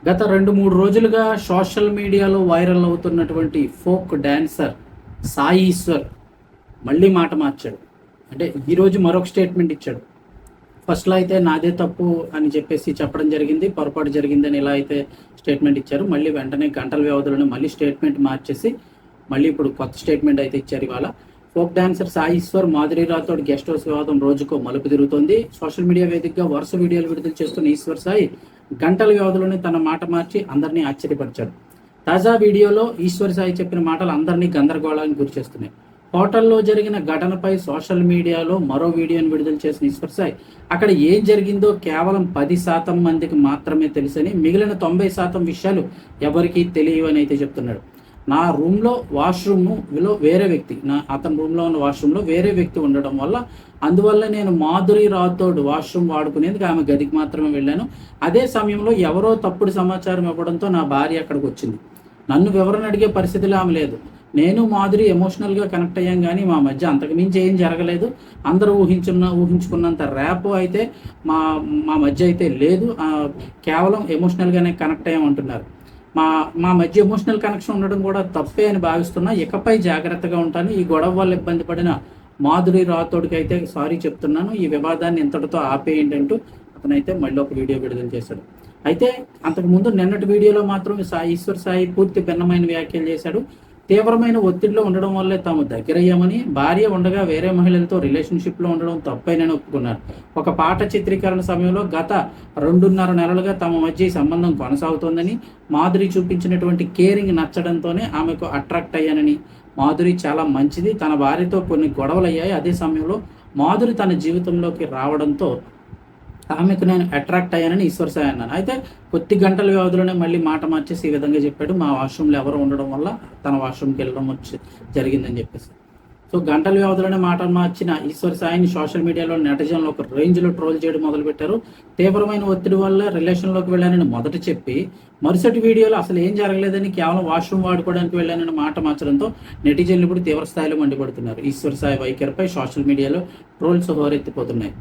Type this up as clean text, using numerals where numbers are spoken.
గత 2, 3 రోజులుగా సోషల్ మీడియాలో వైరల్ అవుతున్నటువంటి ఫోక్ డాన్సర్ సాయి ఈశ్వర్ మళ్ళీ మాట మార్చాడు. అంటే ఈరోజు మరొక స్టేట్మెంట్ ఇచ్చాడు. ఫస్ట్‌లో అయితే నాదే తప్పు అని చెప్పేసి చెప్పడం జరిగింది. పొరపాటు జరిగిందని ఇలా అయితే స్టేట్మెంట్ ఇచ్చారు. మళ్ళీ వెంటనే గంటల వ్యవధిలోనే మళ్ళీ స్టేట్మెంట్ మార్చేసి మళ్ళీ ఇప్పుడు కొత్త స్టేట్మెంట్ అయితే ఇచ్చారు ఇవాళ. Folk dancer Sai Eshwar, Madhuri Rathod guest house వివాదం రోజుకో మలుపు తిరుగుతోంది. సోషల్ మీడియా వేదికగా వరుస వీడియోలు విడుదల చేస్తున్న ఈశ్వర్ సాయి గంటల వ్యవధిలోనే తన మాట మార్చి అందరినీ ఆశ్చర్యపరిచాడు. తాజా వీడియోలో ఈశ్వర్ సాయి చెప్పిన మాటలు అందరినీ గందరగోళానికి గురిచేస్తున్నాయి. హోటల్లో జరిగిన ఘటనపై సోషల్ మీడియాలో మరో వీడియోను విడుదల చేసిన ఈశ్వర్ సాయి అక్కడ ఏం జరిగిందో కేవలం 10% మందికి మాత్రమే తెలుసని, మిగిలిన 90% విషయాలు ఎవరికీ తెలియవని అయితే చెప్తున్నాడు. నా రూమ్లో వాష్రూమ్లో వేరే వ్యక్తి, అతని రూమ్లో ఉన్న వాష్రూమ్లో వేరే వ్యక్తి ఉండడం వల్ల అందువల్ల నేను మాధురి రాథోడ్ వాష్రూమ్ వాడుకునేందుకు ఆమె గదికి మాత్రమే వెళ్ళాను. అదే సమయంలో ఎవరో తప్పుడు సమాచారం ఇవ్వడంతో నా భార్య అక్కడికి వచ్చింది. నన్ను వివరణ అడిగే పరిస్థితిలో ఆమె లేదు. నేను మాధురి ఎమోషనల్గా కనెక్ట్ అయ్యాం, కానీ మా మధ్య అంతకుమించి ఏం జరగలేదు. అందరూ ఊహించుకున్నంత ర్యాప్ అయితే మా మా మధ్య అయితే లేదు. కేవలం ఎమోషనల్గానే కనెక్ట్ అయ్యామంటున్నారు. మా మా మధ్య ఎమోషనల్ కనెక్షన్ ఉండడం కూడా తప్పే అని భావిస్తున్నా. ఇకపై జాగ్రత్తగా ఉంటాను. ఈ గొడవ వల్ల ఇబ్బంది పడిన మాధురి రాథోడ్కి అయితే సారీ చెప్తున్నాను. ఈ వివాదాన్ని ఇంతటితో ఆపేయండి అంటూ అతనైతే మళ్ళీ ఒక వీడియో విడుదల చేశాడు. అయితే అంతకుముందు నిన్నటి వీడియోలో మాత్రం ఈశ్వర్ సాయి పూర్తి భిన్నమైన వ్యాఖ్యలు చేశాడు. తీవ్రమైన ఒత్తిడిలో ఉండడం వల్లే తాము దగ్గరయ్యామని, భార్య ఉండగా వేరే మహిళలతో రిలేషన్షిప్లో ఉండడం తప్పైనని ఒప్పుకున్నారు. ఒక పాట చిత్రీకరణ సమయంలో గత 2.5 నెలలుగా తమ మధ్య ఈ సంబంధం కొనసాగుతోందని, మాధురి చూపించినటువంటి కేరింగ్ నచ్చడంతోనే ఆమెకు అట్రాక్ట్ అయ్యానని, మాధురి చాలా మంచిది, తన భార్యతో కొన్ని గొడవలు అయ్యాయి, అదే సమయంలో మాధురి తన జీవితంలోకి రావడంతో ఆమెకు నేను అట్రాక్ట్ అయ్యానని ఈశ్వర్ సాయి అన్నాను. అయితే కొద్ది గంటల వ్యవధిలోనే మళ్ళీ మాట మార్చేసి ఈ విధంగా చెప్పాడు. మా వాష్రూమ్లో ఎవరు ఉండడం వల్ల తన వాష్రూమ్కి వెళ్ళడం జరిగిందని చెప్పేసి. సో గంటల వ్యవధిలోనే మాట మార్చిన ఈశ్వర్ సాయిని సోషల్ మీడియాలో నెటిజన్లు ఒక రేంజ్లో ట్రోల్ చేయడం మొదలుపెట్టారు. తీవ్రమైన ఒత్తిడి వల్ల రిలేషన్లోకి వెళ్ళానని మొదట చెప్పి, మరుసటి వీడియోలో అసలు ఏం జరగలేదని కేవలం వాష్రూమ్ వాడుకోవడానికి వెళ్ళానని మాట మార్చడంతో నెటిజన్లు ఇప్పుడు తీవ్ర స్థాయిలో మండిపడుతున్నారు. ఈశ్వర్ సాయి వైఖరిపై సోషల్ మీడియాలో ట్రోల్స్ హోరెత్తిపోతున్నాయి.